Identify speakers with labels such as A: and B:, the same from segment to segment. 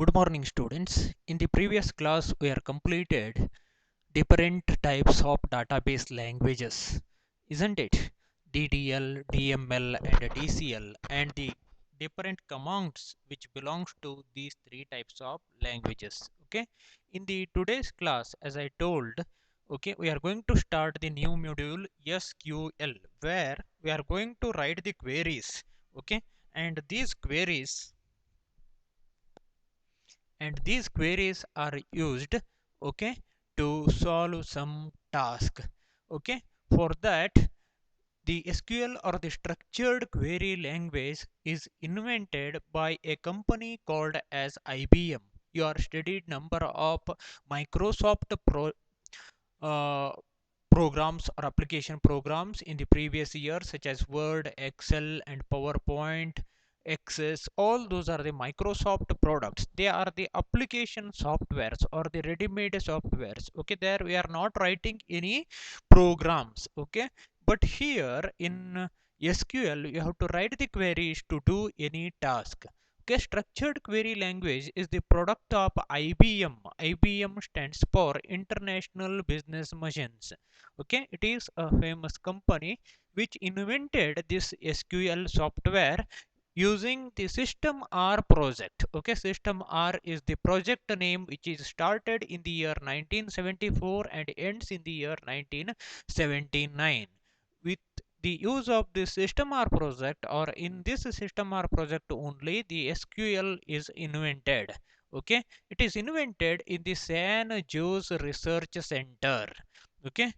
A: Good morning, students. In the previous class, we are completed different types of database languages, isn't it? DDL, DML, and DCL, and the different commands which belongs to these three types of languages. Okay. In the today's class, as I told, okay, we are going to start the new module SQL, where we are going to write the queries. Okay, and these queries are used, okay, to solve some task. Okay, for that, the SQL or the structured query language is invented by a company called as IBM. You are studied number of Microsoft uh, programs or application programs in the previous year, such as Word, Excel, and PowerPoint, Access. All those are the Microsoft products. They are the application softwares or the ready-made softwares. Okay, there we are not writing any programs. Okay, but here in SQL you have to write the queries to do any task. Okay, structured query language is the product of IBM. IBM stands for International Business Machines. Okay, it is a famous company which invented this SQL software using the System R project. Okay, System R is the project name which is started in the year 1974 and ends in the year 1979. With the use of the System R project, or in this System R project only, the SQL is invented. Okay, it is invented in the San Jose Research Center. Okay,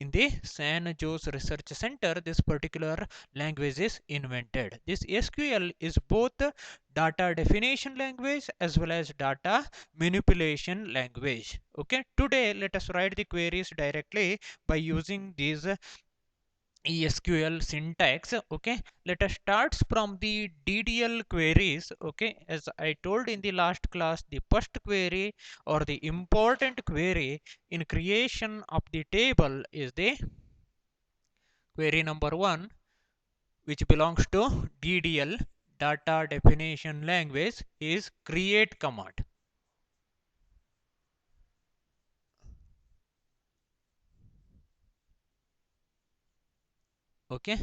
A: in the San Jose Research Center, this particular language is invented. This SQL is both data definition language as well as data manipulation language. Okay, today let us write the queries directly by using these SQL syntax. Okay, let us start from the DDL queries. Okay, as I told in the last class, the first query or the important query in creation of the table is the query number 1, which belongs to DDL, data definition language, is create command. Okay,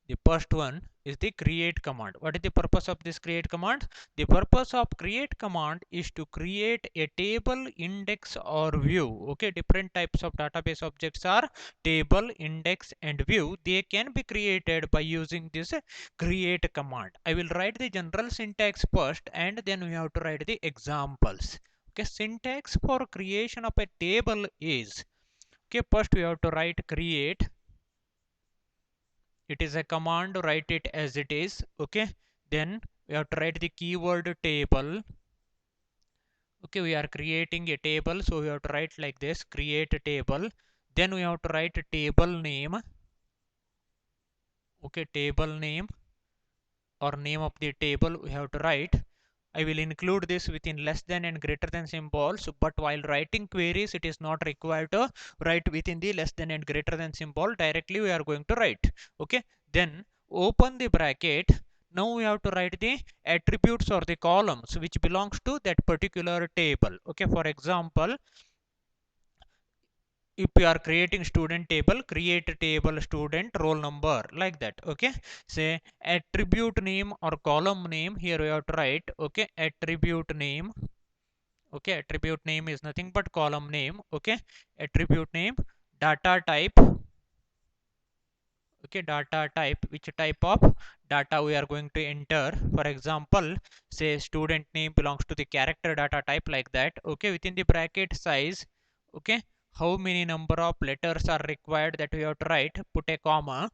A: the first one is the create command. What is the purpose of this create command? The purpose of create command is to create a table, index, or view. Okay, different types of database objects are table, index, and view. They can be created by using this create command. I will write the general syntax first, and then we have to write the examples. Okay, syntax for creation of a table is, okay, first we have to write create. It is a command, write it as it is. Okay, then we have to write the keyword table. Okay, we are creating a table, so we have to write like this, create a table. Then we have to write a table name. Okay, table name or name of the table we have to write. I will include this within less than and greater than symbols, but while writing queries it is not required to write within the less than and greater than symbol. Directly we are going to write. Okay, then open the bracket. Now we have to write the attributes or the columns which belongs to that particular table. Okay, for example, if you are creating student table, create a table student roll number, like that. Okay, say attribute name or column name. Here we have to write, okay, attribute name. Okay, attribute name is nothing but column name. Okay, attribute name, data type. Okay, data type, which type of data we are going to enter. For example, say student name belongs to the character data type, like that. Okay, within the bracket size. Okay, how many number of letters are required, that we have to write, put a comma.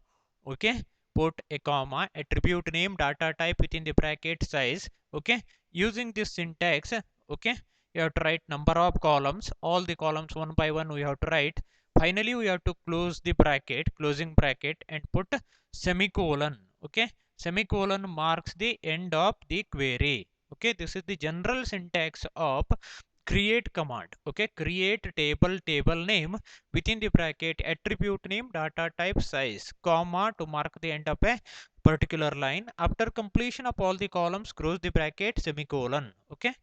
A: Okay, put a comma, attribute name, data type, within the bracket size. Okay, using this syntax, okay, you have to write number of columns, all the columns one by one we have to write. Finally we have to close the bracket, closing bracket, and put semicolon. Okay, semicolon marks the end of the query. Okay, this is the general syntax of create command. Okay, create table, table name, within the bracket attribute name, data type, size, comma to mark the end of a particular line. After completion of all the columns, close the bracket, semicolon. Okay,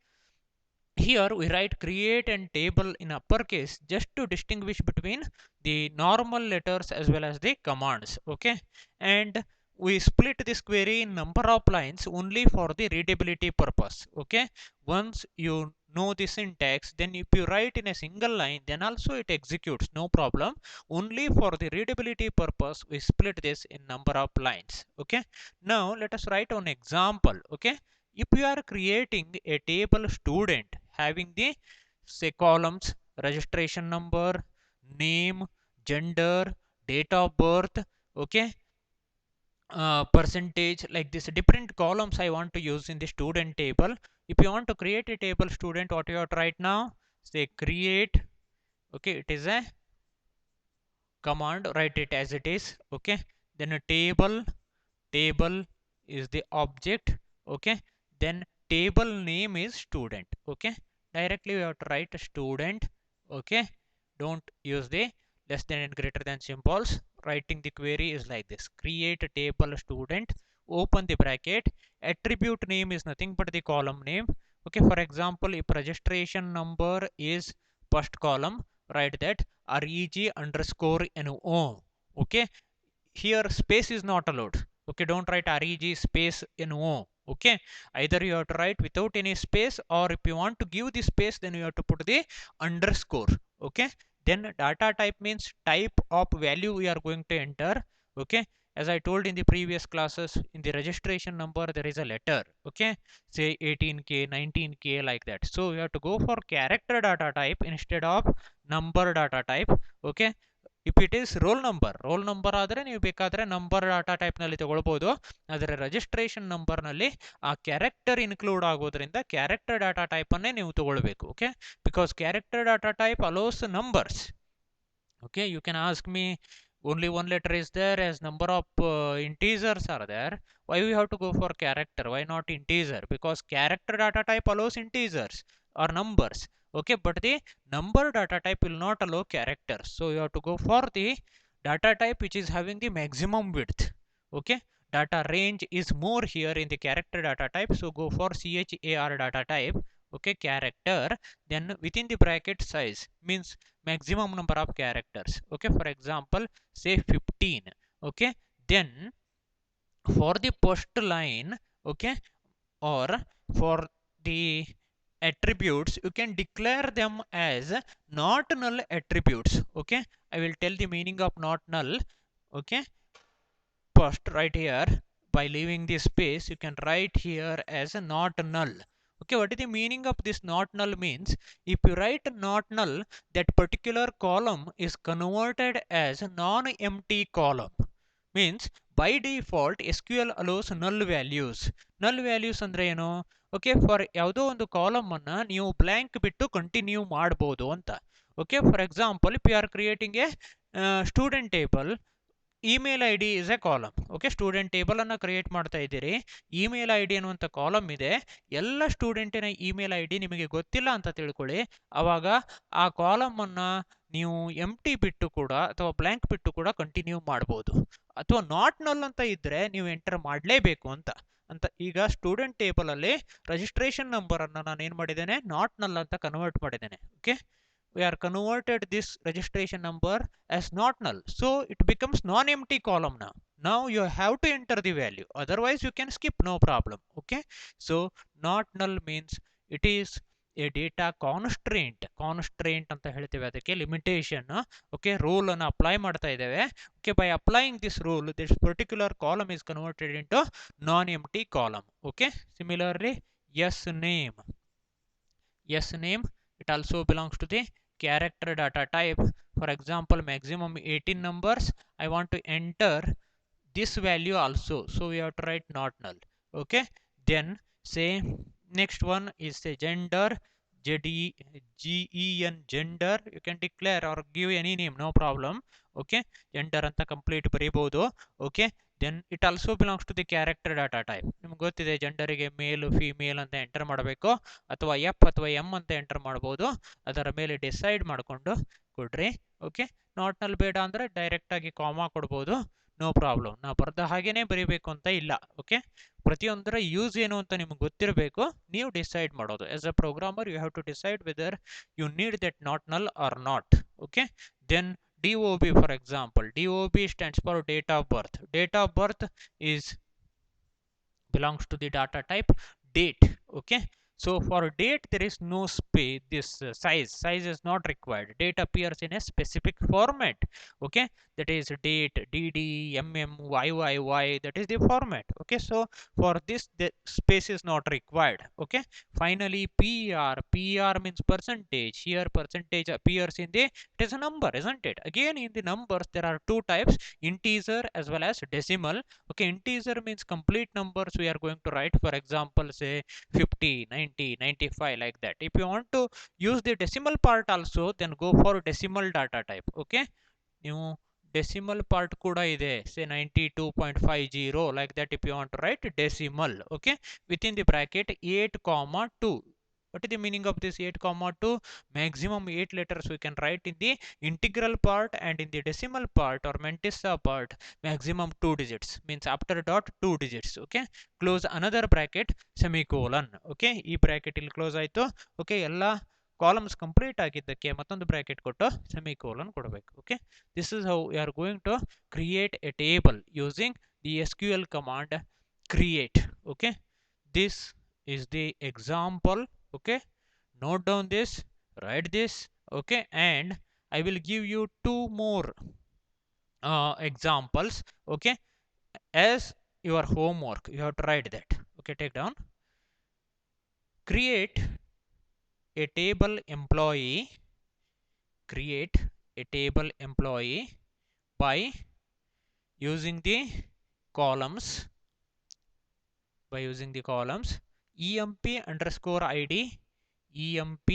A: here we write create and table in uppercase just to distinguish between the normal letters as well as the commands. Okay, and we split this query in number of lines only for the readability purpose. Okay, once you know the syntax, then if you write in a single line, then also it executes, no problem. Only for the readability purpose we split this in number of lines. Okay, now let us write an example. Okay, if you are creating a table student having the say columns registration number, name, gender, date of birth, okay, percentage, like this different columns I want to use in the student table. If you want to create a table student, what you have to write now, say create. Okay, it is a command, write it as it is. Okay, then a table is the object. Okay, then table name is student. Okay, directly we have to write student. Okay, don't use the less than and greater than symbols. Writing the query is like this: create a table student, open the bracket, attribute name is nothing but the column name. Okay, for example, if registration number is first column, write that reg underscore no. Okay, here space is not allowed. Okay, don't write reg space no. Okay, either you have to write without any space, or if you want to give the space, then you have to put the underscore. Okay, then data type means type of value we are going to enter. Okay, as I told in the previous classes, in the registration number there is a letter. Okay, say 18k, 19k, like that. So you have to go for character data type instead of number data type. Okay, if it is roll number ಆದರೆ ನೀವು ಬೇಕಾದರೆ number data type ನಲ್ಲಿ ತಗೊಳ್ಬಹುದು. ಆದರೆ registration number ನಲ್ಲಿ ಆ character include ಆಗೋದ್ರಿಂದ character data type ಅನ್ನೇ ನೀವು ತಗೊಳ್ಬೇಕು. Okay, because character data type allows numbers. Okay, you can ask me, only one letter is there, as number of integers are there, why we have to go for character, why not integer? Because character data type allows integers or numbers. Okay, but the number data type will not allow characters, so you have to go for the data type which is having the maximum width. Okay, data range is more here in the character data type, so go for char data type. Okay, character, then within the bracket size means maximum number of characters. Okay, for example, say 15. Okay, then for the first line, okay, or for the attributes, you can declare them as not null attributes. Okay, I will tell the meaning of not null. Okay, first right here, by leaving this space, you can write here as a not null. Okay, what is the meaning of this not null? Means if you write not null, that particular column is converted as a non-empty column. Means by default SQL allows null values. Null values ಅಂದ್ರೆ ಏನು? Okay, for ಯಾವುದೋ ಒಂದು column ಅನ್ನ ನೀವು blank ಬಿಟ್ಟು continue ಮಾಡಬಹುದು ಅಂತ. Okay, for example, if you are creating a student table, email I D is a column. Okay, student table ಅನ್ನು ಕ್ರಿಯೇಟ್ ಮಾಡ್ತಾ ಇದ್ದೀರಿ, ಇಮೇಲ್ ಐ ಡಿ ಅನ್ನುವಂಥ ಕಾಲಮ್ ಇದೆ. ಎಲ್ಲ ಸ್ಟೂಡೆಂಟಿನ ಇಮೇಲ್ ಐ ಡಿ ನಿಮಗೆ ಗೊತ್ತಿಲ್ಲ ಅಂತ ತಿಳ್ಕೊಳ್ಳಿ, ಆವಾಗ ಆ ಕಾಲಮ್ ಅನ್ನ ನೀವು ಎಂಟಿ ಬಿಟ್ಟು ಕೂಡ ಅಥವಾ ಬ್ಲ್ಯಾಂಕ್ ಬಿಟ್ಟು ಕೂಡ ಕಂಟಿನ್ಯೂ ಮಾಡ್ಬೋದು. ಅಥವಾ ನಾಟ್ ನಲ್ ಅಂತ ಇದ್ರೆ ನೀವು ಎಂಟರ್ ಮಾಡಲೇಬೇಕು ಅಂತ. ಈಗ ಸ್ಟೂಡೆಂಟ್ ಟೇಬಲ್ ಅಲ್ಲಿ ರಿಜಿಸ್ಟ್ರೇಷನ್ ನಂಬರ್ ಅನ್ನು ನಾನು ಏನು ಮಾಡಿದ್ದೇನೆ, ನಾಟ್ ನಲ್ ಅಂತ ಕನ್ವರ್ಟ್ ಮಾಡಿದ್ದೇನೆ. Okay, we are converted this registration number as not null, so it becomes non-empty column. Now you have to enter the value, otherwise you can skip, no problem. Okay, so not null means it is a data constraint ಅಂತ ಹೇಳ್ತೇವೆ, ಅದಕ್ಕೆ limitation. Okay, rule ಅನ್ನು apply ಮಾಡ್ತಾ ಇದ್ದೇವೆ. Okay, by applying this rule, this particular column is converted into non-empty column. Okay, similarly yes name, it also belongs to the character data type. For example, maximum 18 numbers, I want to enter this value also, so we have to write not null. Okay, then say next one is the gender, gen, gender, you can declare or give any name, no problem. Okay, gender anta complete ಬರೀಬಹುದು. Okay, then it also belongs to the character data type. ನಿಮಗೆ ಗೊತ್ತಿದೆ, ಜೆಂಡರಿಗೆ ಮೇಲ್ female ಅಂತ enter ಮಾಡಬೇಕು, ಅಥವಾ F ಅಥವಾ M ಅಂತ enter ಮಾಡಬಹುದು. ಅದರ ಮೇಲೆ ಡಿಸೈಡ್ ಮಾಡಿಕೊಂಡು ಕೊಡ್ರಿ. ಓಕೆ, ನಾಟ್ ನಲ್ಲಿ ಬೇಡ ಅಂದ್ರೆ ಡೈರೆಕ್ಟ್ ಆಗಿ ಕಾಮಾ ಕೊಡ್ಬೋದು. No problem. ನಾ ಬರ್ದ ಹಾಗೇನೆ ಬರೀಬೇಕು ಅಂತ ಇಲ್ಲ. ಓಕೆ, ಪ್ರತಿಯೊಂದರ ಯೂಸ್ ಏನು ಅಂತ ನಿಮ್ಗೆ ಗೊತ್ತಿರಬೇಕು, ನೀವು ಡಿಸೈಡ್ ಮಾಡೋದು. As a programmer you have to decide whether you need that not null or not. Okay, then DOB, for example, DOB stands for date of birth. Date of birth is belongs to the data type date. Okay, so for date there is no space, this size is not required. Date appears in a specific format. Okay, that is date, dd, yyyy, that is the format. Okay, so for this the space is not required. Okay, finally pr means percentage. Here percentage appears in the, it is a number, isn't it? Again, in the numbers there are two types, integer as well as decimal. Okay, integer means complete numbers we are going to write, for example say 50, 90, 95, like that. If you want to use the decimal part also, then go for decimal data type. Okay, new decimal part kuda ide, say 92.50, like that. If you want to write decimal, okay, within the bracket 8 comma 2. What is the meaning of this 8 comma 2? Maximum 8 letters we can write in the integral part, and in the decimal part or mantissa part maximum 2 digits, means after dot 2 digits. Okay, close another bracket, semicolon. Okay, ಈ bracket ಇಲ್ಲಿ close ಆಯ್ತು. Okay, ಎಲ್ಲ columns complete ಆಗಿದ್ದಕ್ಕೆ ಮತ್ತೊಂದು bracket ಕೊಟ್ಟು semicolon ಕೊಡಬೇಕು. Okay, this is how you are going to create a table using the SQL command create. Okay, this is the example. Okay, note down this, write this. Okay, and I will give you two more examples. Okay, as your homework you have to write that. Okay, take down, create a table employee, create a table employee by using the columns, emp underscore id, emp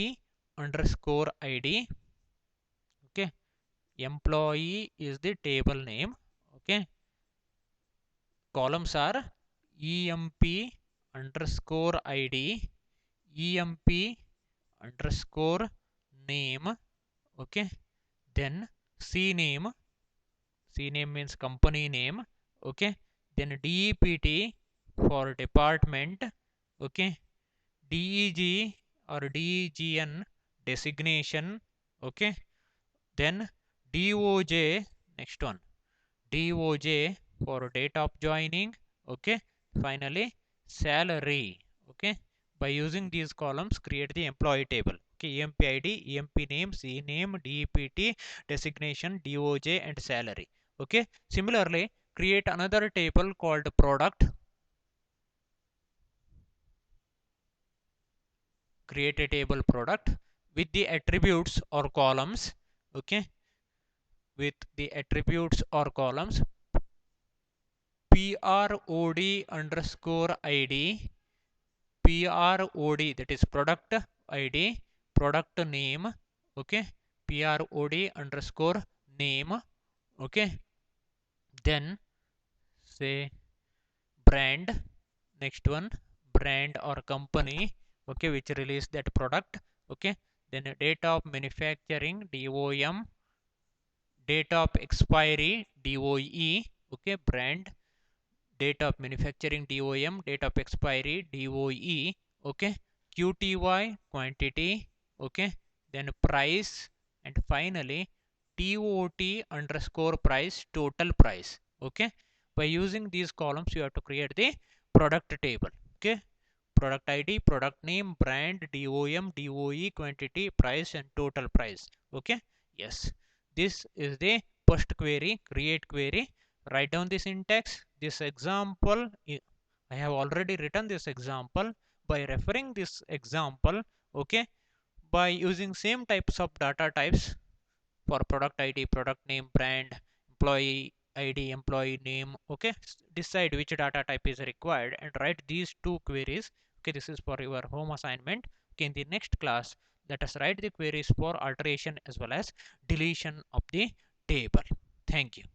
A: underscore id. Okay, employee is the table name. Okay, columns are emp underscore id, emp underscore name. Okay, then cname means company name. Okay, then dept for department. Okay, deg or degn designation. Okay, then doj, next one, doj for date of joining. Okay, finally salary. Okay, by using these columns create the employee table. Okay, emp id, emp name, cname, dept, designation, doj and salary. Okay, similarly create another table called product. Create a table product with the attributes or columns. Okay, with the attributes or columns prod underscore id, prod, that is product id, product name. Okay, prod underscore name. Okay, then say brand, next one, brand or company. Okay, which release that product. Okay, then date of manufacturing, DOM, date of expiry, DOE. Okay, brand, date of manufacturing, DOM, date of expiry, DOE. Okay, QTY, quantity. Okay, then price, and finally TOT underscore price, total price. Okay, by using these columns you have to create the product table. Okay, product id, product name, brand, DOM, DOE, quantity, price and total price. Okay, yes, this is the first query, create query. Write down the syntax. This example I have already written this example. By referring this example, okay, by using same types of data types for product id, product name, brand, employee id, employee name. Okay, decide which data type is required and write these two queries. Okay, this is for your home assignment. Okay, in the next class let us write the queries for alteration as well as deletion of the table. Thank you.